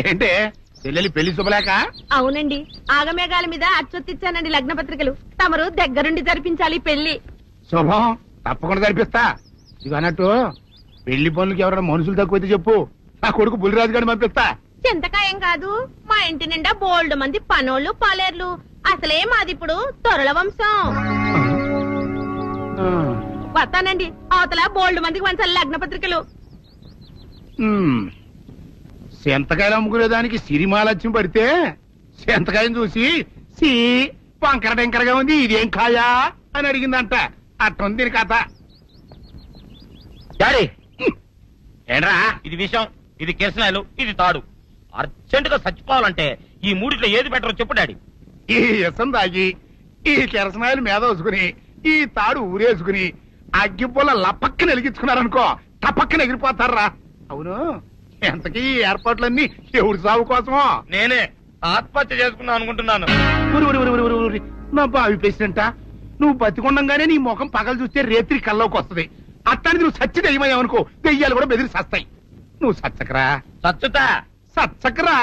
ఏంటే చెల్లెలి పెళ్లి శుభలేక? అవునండి, ఆగమేఘాల మీద అచ్చొత్తిచ్చానండి లగ్న పత్రికలు. తమరు దగ్గరుండి జరిపించాలి పెళ్లి. శుభం, తప్పకుండా జరిపిస్తా. ఇది అన్నట్టు పెళ్లి పనులకి ఎవరైనా మనుషులు తక్కువైతే చెప్పు, నా కొడుకు బుల్లిరాజు గారిని పంపిస్తా. చింతకాయం కాదు, మా ఇంటి నిండా బోల్డ్ మంది పనోళ్ళు పాలేర్లు. అసలే మాది ఇప్పుడు తొరల వంశం. వస్తానండి, అవతల బోల్డ్ మందికి వంచాలి లగ్న పత్రికలు. సెంతకాయలు అమ్ముకునేదానికి సిరిమాలత్యం పడితే సెంతకాయని చూసి సి వంకర టెంకరగా ఉంది, ఇదేం కాయా అని అడిగిందంట. అట్టుంది దీని కథ. డాడీ, ఏంట్రా? ఇది విషం, ఇది కిరసనాయలు, ఇది తాడు. అర్జెంట్ గా చచ్చిపోవాలంటే ఈ మూడిట్లో ఏది బెటర్ చెప్పు డాడీ. ఈ ఇసం తాగి ఈ కిరసనాయలు మీద వేసుకుని ఈ తాడు ఊరేసుకుని అగ్గిపూల లపక్కన వెలిగించుకున్నారనుకో, టపక్కన ఎగిరిపోతారా. అవును, ఎంతకీ ఈ ఏర్పాట్లన్నీ ఎవరి సాగు కోసమో? నేనే ఆత్మహత్య చేసుకుందాం అనుకుంటున్నాను. నా బావి పేసినంట, నువ్వు బతికొండంగానే నీ ముఖం పగలు చూస్తే రేత్రి కల్లోకి వస్తుంది. అట్టానికి నువ్వు సచ్చి దెయ్యమయ్యావనుకో, దెయ్యాలు కూడా బెదిరి సస్తాయి. నువ్వు సచ్చకరా. చచ్చుతా. సచ్చకరా.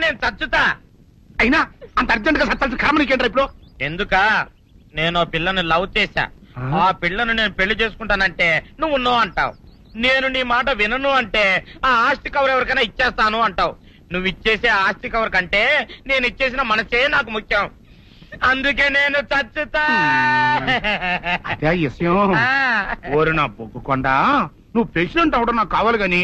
నేను చచ్చుతా. అయినా అంత అర్జెంట్ గా సత్తాల్సిన కారణం నీకేంట్రా ఇప్పుడు? ఎందుక, నేను ఆ పిల్లని లవ్ చేశా. ఆ పిల్లను నేను పెళ్లి చేసుకుంటానంటే నువ్వు నో అంటావు. నేను నీ మాట వినను అంటే ఆ ఆస్తి కవర్ ఎవరికైనా ఇచ్చేస్తాను అంటావు. నువ్వు ఇచ్చేసే ఆస్తి కవర్ కంటే నేను ఇచ్చేసిన మనసే నాకు ముఖ్యం. అందుకే నేను చచ్చుతా. అదే విషయం. ఓరు నా బొగ్గుకొండ, నువ్వు ప్రెసిడెంట్ అవడం నాకు కావాలి గాని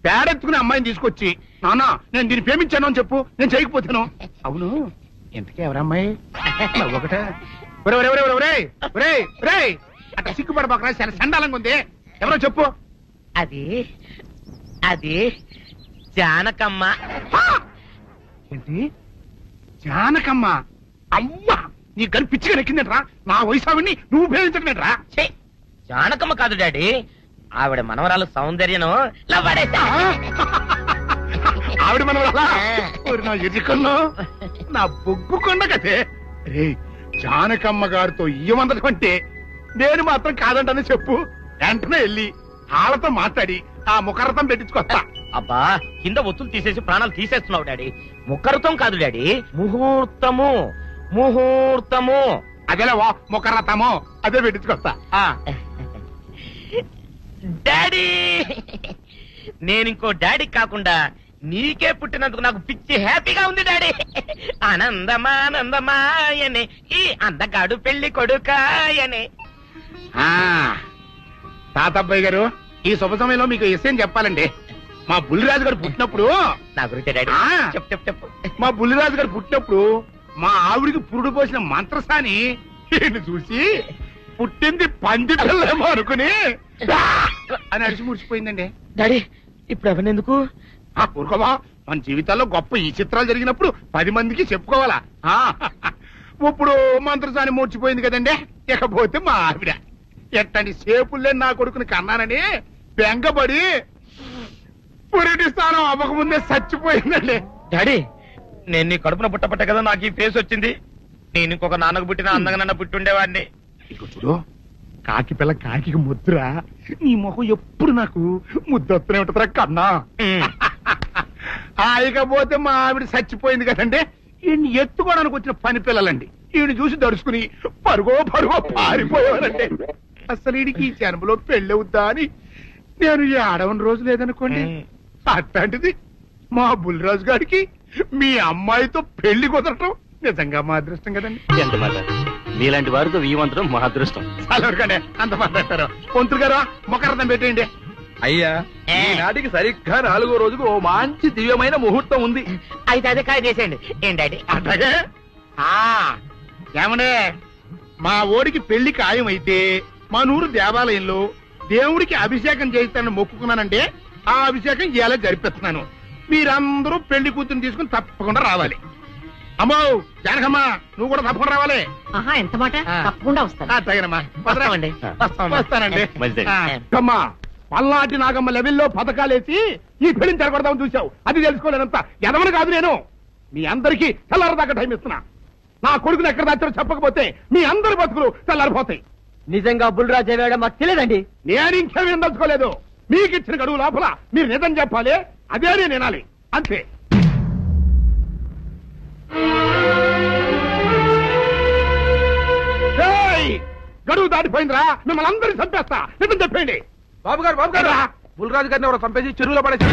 పేడెత్తుకునే అమ్మాయిని తీసుకొచ్చి నానా నేను దీన్ని ప్రేమించాను అని చెప్పు, నేను చేయకపోతాను. అవును, ఎంతకే ఎవరమ్మాయి? ఒకటే అట్లా సిగ్గుపడబాకరా, చాలా సండాలంగా ఉంది. ఎవరో చెప్పు. అది అది జానకమ్మ. ఏంటి జానకమ్మ? అమ్మా, నీ గని పిచ్చిగా నెక్కిందంట్రా. నా వయసావిని నువ్వు ప్రేమించటమేట్రా? జానకమ్మ కాదు డాడీ, ఆవిడ మనవరాలు సౌందర్యను ఆవిడ మనవరాలా? నా ఎదుకల్లో నా బొగ్గుకొండ కదే. రే, జానకమ్మ గారితో ఇయ్యమందడం అంటే నేను మాత్రం కాదంటని చెప్పు. వెంటనే వెళ్ళి వాళ్ళతో మాట్లాడి ఆ ముఖరథం పెట్టించుకొస్తా. అబ్బా, కింద ఒత్తులు తీసేసి ప్రాణాలు తీసేస్తున్నావు డాడీ. ముఖరథం కాదు డాడీ, ముహూర్తము. ముహూర్తము అదేలా ముఖరథము, అదే పెట్టించుకొస్తా. డాడీ, నేను ఇంకో డాడీ కాకుండా నీకే పుట్టినందుకు నాకు పిచ్చి హ్యాపీగా ఉంది డాడీ. ఆనందమానందమాయనే ఈ అందగాడు పెళ్లి కొడుకాయనే. తాతబ్బాయి గారు, ఈ శుభ సమయంలో మీకు విషయం చెప్పాలండి. మా బుల్లిరాజు గారు పుట్టినప్పుడు నా గురించి డాడీ చెప్పు చెప్పు. మా బుల్లిరాజు గారు పుట్టినప్పుడు మా ఆవిడికి పురుడు పోసిన మంత్రసాని చూసి పుట్టింది పంది పిల్లేమో అనుకుని అని అడిచి ముడిచిపోయిందండి. డాడీ, ఇప్పుడు ఎవరినెందుకు? ఊరుకోవా, మన జీవితాల్లో గొప్ప ఈ చిత్రాలు జరిగినప్పుడు 10 మందికి చెప్పుకోవాలా. ఇప్పుడు మంత్రసాని మూర్చిపోయింది కదండి. ఇకపోతే మా ఆవిడ ఎట్టండి సేపుల్లే నా కొడుకుని కన్నానని బెంగపడి పురిటి స్థానం అవ్వకముందే చచ్చిపోయిందండి. డాడీ, నేను నీ కడుపున పుట్టపట్ట కదా నాకు ఈ ఫేస్ వచ్చింది. నేను ఇంకొక నాన్నకు పుట్టిన అందంగా నన్ను పుట్టుండేవాడిని. ఇక చూడు, కాకి పిల్ల కాకి ముద్దురా. నీ మొహం ఎప్పుడు నాకు ముద్దొస్తూనే ఉంటుందిరా కన్నా. ఇకపోతే మా ఆవిడ చచ్చిపోయింది కదండి. ఈయన్ని ఎత్తుకోవడానికి వచ్చిన పని పిల్లలండి ఈయన చూసి దడుచుకుని పరుగో పారిపోయేవారండి. అసలు ఈడికి ఈ జన్మలో పెళ్ళవుద్దా అని నేను ఆడవని రోజు లేదనుకోండి. అట్లాంటిది మా బుల్లిరాజు గారికి మీ అమ్మాయితో పెళ్లి కుదరటం నిజంగా మా అదృష్టం కదండి. ఎంత మాట, మీలాంటి వారితో వీయమంతరం మా అదృష్టం. అలాగే అంత మాట్లాడతారు. పొంతులు గారు మొకరథం పెట్టేయండి. అయ్యా, ఈనాటికి సరిగ్గా 4వ రోజుకు ఓ మంచి దివ్యమైన ముహూర్తం ఉంది. అయితే అదే కాయ చేసేయండి. ఏంటండి అట్లాగే? ఏమనే, మా ఓడికి పెళ్లి ఖాయమైతే మా నూరు దేవాలయంలో దేవుడికి అభిషేకం చేయిస్తానని మొక్కుకున్నానంటే ఆ అభిషేకం ఇలా జరిపిస్తున్నాను. మీరందరూ పెళ్లి కూతురు తీసుకుని తప్పకుండా రావాలి. అమ్మో జానకమ్మా, నువ్వు కూడా తప్పకుండా రావాలి. ఎంత మాట, తప్పకుండా వస్తాను. తగినమ్మా, వస్తానండి. వస్తానండి. పల్నాటి నాగమ్మ లెవెల్లో పథకాలేసి ఈ పెళ్లిని తెరగొడదామని చూసావు. అది తెలుసుకోలేనంత ఎదవని కాదు నేను. మీ అందరికీ తెల్లారదాకా టైం ఇస్తున్నా. నా కొడుకుని ఎక్కడ దాచారో చెప్పకపోతే మీ అందరి బతుకులు తెల్లారిపోతాయి. నిజంగా బుల్రాజు మాకు తెలియదండి. నేను ఇంకేమీ దలుచుకోలేదు. మీకు ఇచ్చిన గడువు లోపల మీరు నిజం చెప్పాలి. అదే నేను వినాలి అంతే. గడువు దాటిపోయిందిరా, మిమ్మల్ని అందరినీ చంపేస్తా. నిజం చెప్పండి. బాబు గారు బుల్రాజు గారిని ఎవరో చంపేసి చెరువులో పడేసి.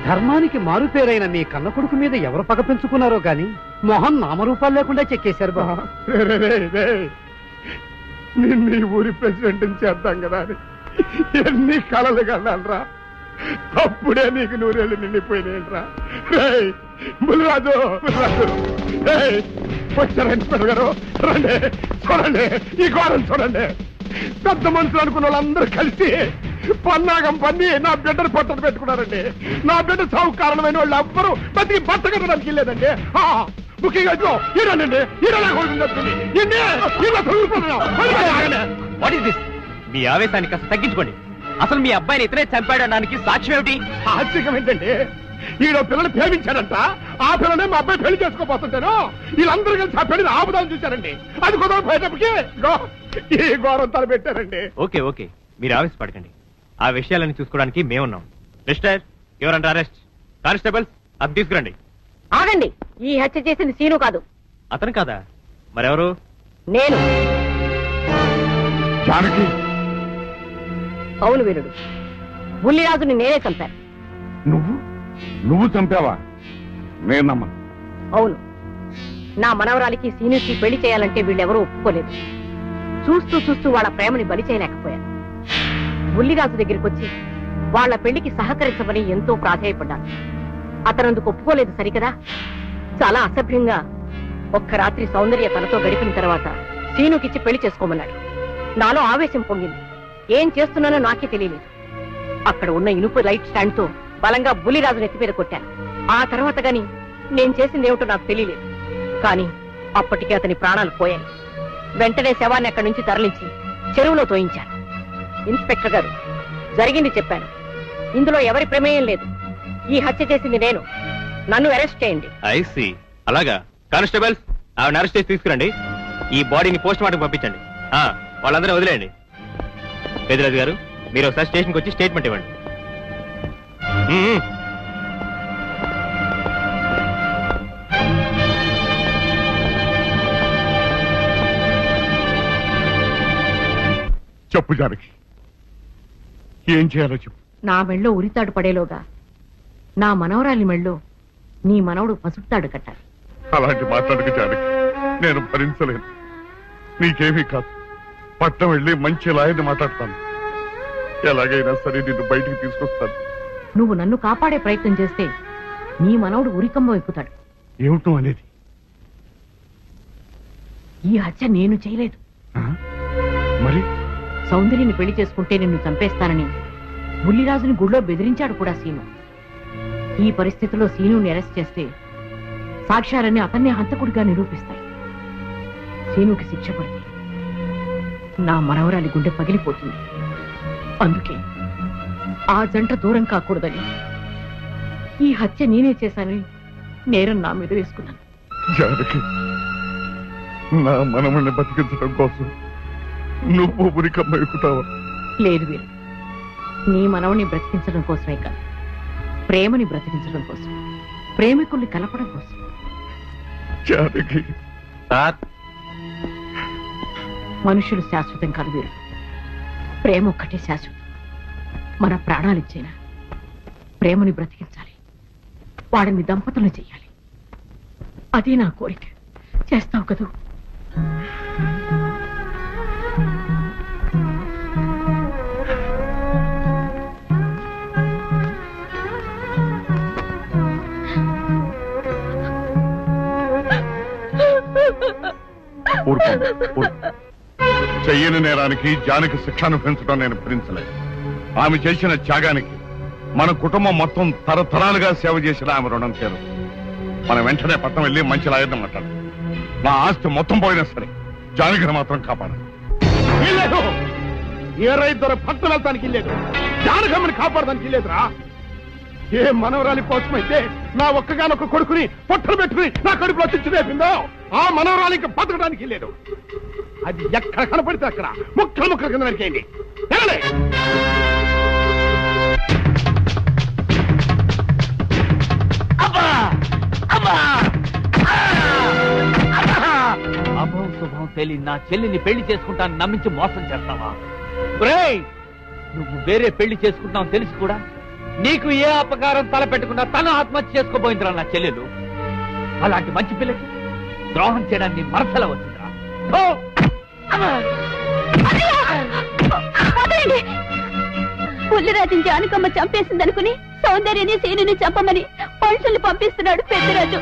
ధర్మానికి మారుపేరైన మీ కన్న కొడుకు మీద ఎవరు పగ పెంచుకున్నారో గాని మొహం నామరూపాలు లేకుండా చెక్కేశారు బా. నిన్ను ఊరి ప్రెసిడెంట్ చేద్దాం కదా అని ఎన్ని కలలు కన్నానరా. అప్పుడే నీకు నూరేళ్ళు నిండిపోయినాయంట్రా. బుల్రాజు వచ్చారండి పెద్దగారు. రండి చూడండి, ఈ ఘోరం చూడండి. పెద్ద మనుషులు అనుకున్న వాళ్ళందరూ కలిసి పన్నాగం పన్ని నా బిడ్డను పొట్టను పెట్టుకున్నారండి. నా బిడ్డ సాగు కారణమైన వాళ్ళు ఎవ్వరూ బతికి బట్ట కట్టడానికి లేదండి. ముఖ్యంగా ఈడనండి, మీ ఆవేశాన్ని కాస్త తగ్గించుకోండి. అసలు మీ అబ్బాయిని ఇతనే చంపాడడానికి సాక్ష్యం ఏమిటి? ఆశ్చర్యం ఏంటండి, ఈడో పిల్లలు ప్రేమించాడంట. ఆ పిల్లనే మా అబ్బాయి పెళ్లి చేసుకోబోతుంటాను. వీళ్ళందరూ కలిసి ఆ పెళ్లిని ఆపుదాలు చూశారండి. అది కుదర పోయేటప్పటికి ఈ ఘోరం తలపెట్టారండి. ఓకే ఓకే, మీరు ఆవేశపడకండి. ఆ విషయాలను చూసుకోవడానికి మేమున్నాం. Mister your under arrest. Constables అది తీసుకురండి. ఆగండి, ఈ హత్య చేసింది సీను కాదు. అతను కాదా? మరెవరు? నేను. జానకి. అవును వీరుడు, బుల్లిరాజుని నేనే చంపాను. నువ్వు చంపావా? నేను నమ్మను. అవును, నా మనవరాలికి సీనుకి పెళ్లి చేయాలంటే వీళ్ళెవరూ ఒప్పుకోలేదు. చూస్తూ చూస్తూ వాళ్ళ ప్రేమని బలి చేయలేకపోయాను. బుల్లిరాజు దగ్గరికి వచ్చి వాళ్ళ పెళ్లికి సహకరించమని ఎంతో ప్రాధాయపడ్డాను. అతనందుకు ఒప్పుకోలేదు సరికదా. చాలా అసభ్యంగా ఒక్క రాత్రి సౌందర్య తనతో గడిపిన తర్వాత సీనుకిచ్చి పెళ్లి చేసుకోమన్నాడు. నాలో ఆవేశం పొంగింది. ఏం చేస్తున్నానో నాకే తెలియలేదు. అక్కడ ఉన్న ఇనుపు లైట్ స్టాండ్ తో బలంగా బుల్లిరాజు నెత్తి మీద కొట్టాను. ఆ తర్వాత గాని నేను చేసిందేమిటో నాకు తెలియలేదు. కానీ అప్పటికే అతని ప్రాణాలు పోయాయి. వెంటనే శవాన్ని అక్కడి నుంచి తరలించి చెరువులో తోయించాను. ఇన్స్పెక్టర్ గారు, జరిగింది చెప్పాను. ఇందులో ఎవరి ప్రమేయం లేదు. ఈ హత్య చేసింది నేను. నన్ను అరెస్ట్ చేయండి. I see. అలాగా. కానిస్టేబుల్స్ ఆవిడ అరెస్ట్ చేసి తీసుకురండి. ఈ బాడీని పోస్ట్ మార్టం పంపించండి. వాళ్ళందరూ వదిలేయండి. పెద్దరాజు గారు, మీరు ఒకసారి స్టేషన్కి వచ్చి స్టేట్మెంట్ ఇవ్వండి. చెప్పు జానకి, ఏం చేయాలో చెప్పు. నా మెళ్ళో ఉరితాడు పడేలోగా నా మనవరాలి మెళ్ళో నీ మనవడు పసుపుతాడు కట్టాలి. అలాంటి మాట్లాడక జానకి, నేను భరించలేను. నీకేమీ కాదు, పట్నం వెళ్ళి మంచి లాయర్ని మాట్లాడతాను. ఎలాగైనా సరే నిన్ను బయటికి తీసుకొస్తాను. నువ్వు నన్ను కాపాడే ప్రయత్నం చేస్తే నీ మనవడు ఉరికమ్మ ఎక్కుతాడు. ఏమిటో అనేది? ఈ హత్య నేను చేయలేదు. మరి సౌందర్యని పెళ్లి చేసుకుంటే నిన్ను చంపేస్తానని బుల్లిరాజుని గుడిలో బెదిరించాడు కూడా సీను. ఈ పరిస్థితిలో సీనుని అరెస్ట్ చేస్తే సాక్ష్యాలన్నీ అతన్నే హంతకుడిగా నిరూపిస్తాయి. సీనుకి శిక్ష పడితే నా మనవరాలి గుండె పగిలిపోతుంది. అందుకే ఆ జంట దూరం కాకూడదని ఈ హత్య నేనే చేశానని నేరం నా మీద వేసుకున్నాను. జానకి, నా మనమని బతికించడం కోసం నువ్వు ఉరికమ్మ ఎక్కుతావా? లేదు వీరు, నీ మనవని బ్రతికించడం కోసమే కాదు, ప్రేమని బ్రతికించడం కోసం, ప్రేమికుల్ని కలపడం కోసం. జానకి, మనుషులు శాశ్వతం కాదు వీరు, ప్రేమ ఒక్కటే శాశ్వతం. మన ప్రాణాలిచ్చైనా ప్రేమని బ్రతికించాలి, వాడిని దంపతులు చెయ్యాలి. అది నా కోరిక. చేస్తావు కదూ? చెయ్యని నేరానికి జానకి శిక్ష అనుభవించడం నేను భరించలేదు. ఆమె చేసిన త్యాగానికి మన కుటుంబం మొత్తం తరతరాలుగా సేవ చేసిన ఆమె రుణం చేరు. మనం వెంటనే పట్టణం వెళ్ళి మంచి లాయర్ని మాట్లాడు. నా ఆస్తి మొత్తం పోయినా సరే జానకిని మాత్రం కాపాడాలి. వీల్లేదు. ఏ రైతు పట్టణ వెళ్తానికి లేదు, జానకమ్మని కాపాడడానికి లేదురా. ఏ మనవరాలి కోసమైతే నా ఒక్కగానొక్క కొడుకుని పొట్టలు పెట్టుకుని నా కడుపులో చిచ్చు రేపిందో ఆ మనవరాలి ఇంకా బతకడానికి లేదు. అది ఎక్కడ కనపడితే అక్కడ ముక్కలు ముక్కలు కింద నరికేయండి. అభం శుభం తెలియని నా చెల్లిని పెళ్లి చేసుకుంటాను నమ్మించి మోసం చేస్తావా? ఒరేయ్, నువ్వు వేరే పెళ్లి చేసుకుంటావు తెలిసి కూడా నీకు ఏ అపకారం తలపెట్టకుండా తను ఆత్మహత్య చేసుకోబోయిందిరా నా చెల్లెలు. అలాంటి మంచి పిల్లకి ద్రోహం చేయడాన్ని మనసల వచ్చిందిరా. పుల్లిరాజుని జానకమ్మ చంపేసిందనుకుని సౌందర్యని సీనుని చంపమని మనుషుల్ని పంపిస్తున్నాడు పెద్దరాజు.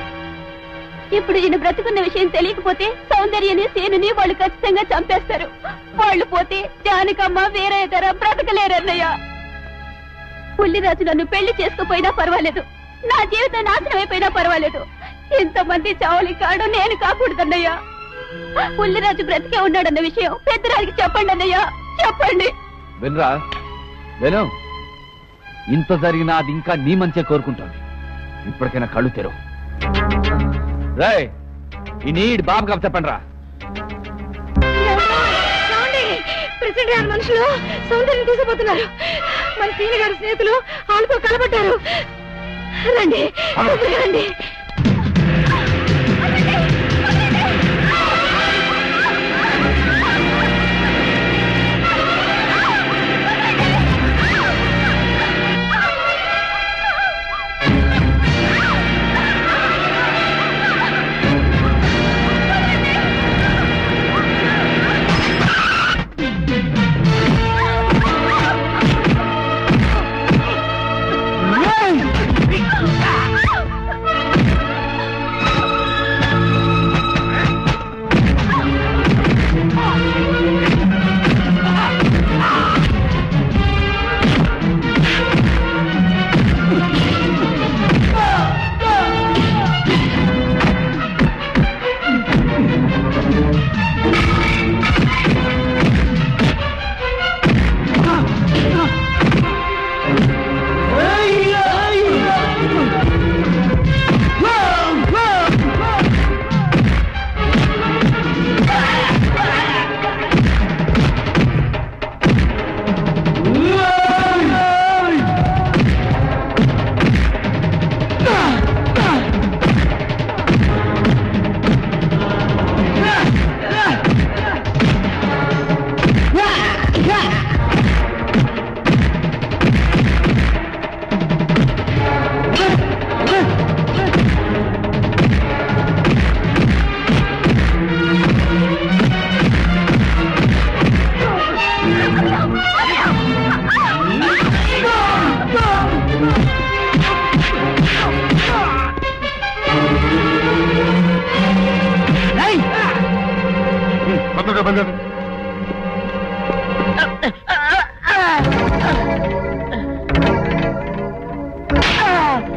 ఇప్పుడు ఈయన బ్రతుకున్న విషయం తెలియకపోతే సౌందర్యని సీనుని వాళ్ళు ఖచ్చితంగా చంపేస్తారు. వాళ్ళు పోతే జానకమ్మ వేరే ధర బ్రతకలేరన్నయ్య. పుల్లిరాజు నన్ను పెళ్లి చేసుకోపోయినా పర్వాలేదు, నా జీవితం నాశనం అయిపోయినా పర్వాలేదు. ఇంతమంది చావలి కాడు నేను కాకూడదన్నయ్యా. పుల్లిరాజు బ్రతికే ఉన్నాడన్న విషయం పెద్దరాజుకి చెప్పండి అన్నయ్యా, చెప్పండి. వినరా విను, ఇంత జరిగినా అది ఇంకా నీ మంచే కోరుకుంటాను. ఇప్పటికైనా కళ్ళు తెరవు. రాయ్, ఈ నీడ్ బాబు కప్ చెప్పండి రా. ప్రెసిడెంట్ గారి మనుషులు సౌందర్యం తీసుకుపోతున్నారు. మన సీని గారి స్నేహితులు వాళ్ళతో కలబడ్డారు. రండి రండి.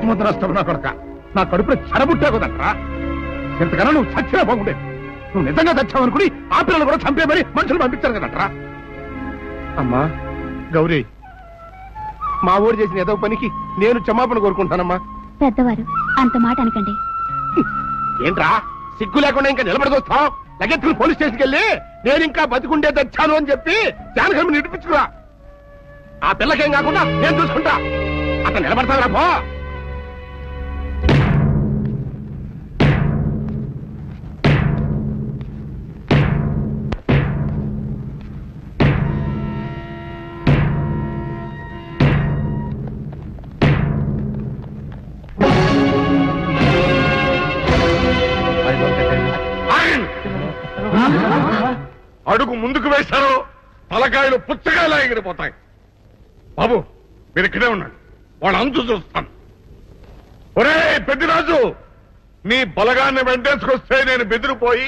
ముద్రస్తావు నా కొడక, నా కడుపులో చెరబుట్టే కదట్రా. ఇంతకన్నా నువ్వు చచ్చినా బాగుండేది. నువ్వు నిజంగా చచ్చావనుకుని ఆ పిల్లలు కూడా చంపేమని మనుషులు పంపించారు కదట్రా. అమ్మా గౌరీ, మా ఊరు చేసిన ఏదో పనికి నేను క్షమాపణ కోరుకుంటానమ్మా. పెద్దవారు అంత మాట అనకండి. ఏంట్రా సిగ్గు లేకుండా ఇంకా నిలబడదొస్తావు? లగెత్తుకుని పోలీస్ స్టేషన్కి వెళ్ళి నేను ఇంకా బతికుండే తెచ్చాను అని చెప్పి జానకమ్మ నిడిపించుకురా. ఆ పిల్లకేం కాకుండా నేను చూసుకుంటా. అతను నిలబడతావురా పో. అడుగు ముందుకు వేశారో తలకాయలు పుచ్చకాయలా ఎగిరిపోతాయి. బాబు మీరు ఇక్కడే ఉన్నాడు, వాళ్ళ అంతు చూస్తాను. ఒరే పెద్దిరాజు, నీ బలగాన్ని వెంటేసుకొస్తే నేను బెదిరిపోయి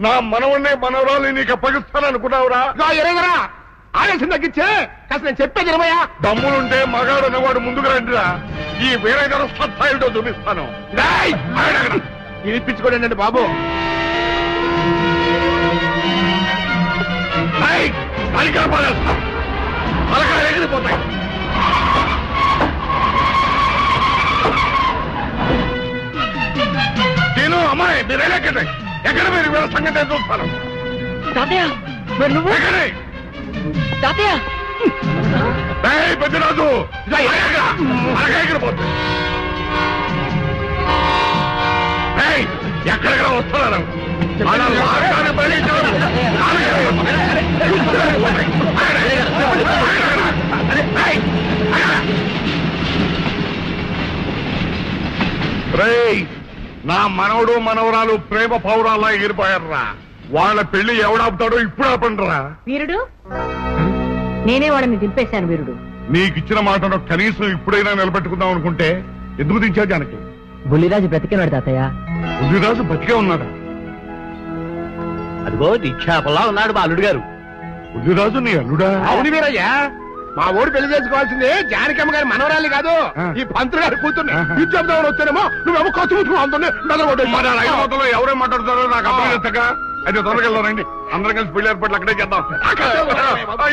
నా మనవన్నే మనవరాలు నీకు అప్పగిస్తాననుకున్నావురా? ఎరగరా ఆవేశం తగ్గించే కాస్త నేను చెప్పేది ఇరవయా. దమ్ములుంటే మగాడు అన్నవాడు ముందుకు రండిరా. ఈ వేరేదర సత్తాయిటో చూపిస్తాను. ఇప్పించుకోండి బాబు. పలికా పడేస్తాం పలకాలు ఎగిరిపోతాయి. నేను అమ్మాయి మీరు ఎక్కడే ఎక్కడ మీరు వీళ్ళ సంగతి చూస్తాను. తాతయ్య మరి నువ్వు ఎక్కడే తాతయ్య పెద్దరాజు పలకా ఎగిరిపోతుంది. ఎక్కడెక్కడ వస్తున్నారు నా మనవడు మనవరాలు ప్రేమ పౌరాల్లా ఎగిరిపోయారా. వాళ్ళ పెళ్లి ఎవడాపుతాడో ఇప్పుడు ఆపండిరా. వీరుడు నేనే వాడిని దింపేశాను. వీరుడు నీకిచ్చిన మాటను కనీసం ఇప్పుడైనా నిలబెట్టుకుందాం అనుకుంటే ఎందుకు దించావు జానకి? బుల్లిరాజు బ్రతికినాడు తాతయ్య. బుద్ధిరాజు బతికే ఉన్నాడా? అదిగో నిక్షేపంలా ఉన్నాడు మా అల్లుడు గారు. బుద్ధిరాజు నీ అల్లుడా? అవును వీరయ్యా, మా ఊరు పెళ్లి చేసుకోవాల్సింది జానకమ్మ గారి మనవరాలి కాదు, ఈ పంతులు గారి కూతుర్ని. విద్యార్థి వస్తేనేమో నువ్వేమో ఖర్చు కూర్చుని ఎవరేం మాట్లాడుతారో నాకు అర్థం చేస్తాక అయితే త్వరగా వెళ్దారండి. అందరం కలిసి పెళ్లి ఏర్పాట్లు అక్కడే చేద్దాం.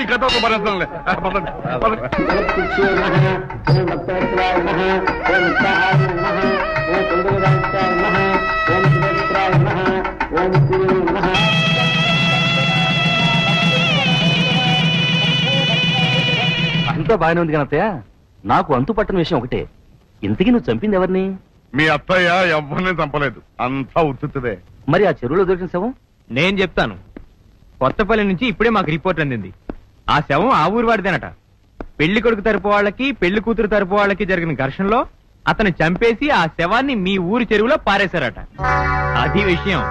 ఈ కథ పరేస్తాంలే. అంతా బాగానే ఉంది కనత్తయ్య. నాకు అంతు పట్టని విషయం ఒకటే, ఇంతకీ నువ్వు చంపింది ఎవరిని? మీ అత్తయ్య ఎవరిని చంపలేదు, అంతా ఉత్తుదే. మరి ఆ చెరువులో దొరికిన శవం? నేను చెప్తాను. కొత్తపల్లి నుంచి ఇప్పుడే మాకు రిపోర్ట్ అందింది. ఆ శవం ఆ ఊరు వాడిదేనట. పెళ్లి కొడుకు తరపు వాళ్ళకి పెళ్లి కూతురు తరపు వాళ్ళకి జరిగిన ఘర్షణలో అతను చంపేసి ఆ శవాన్ని మీ ఊరి చెరువులో పారేశారట. అది విషయం.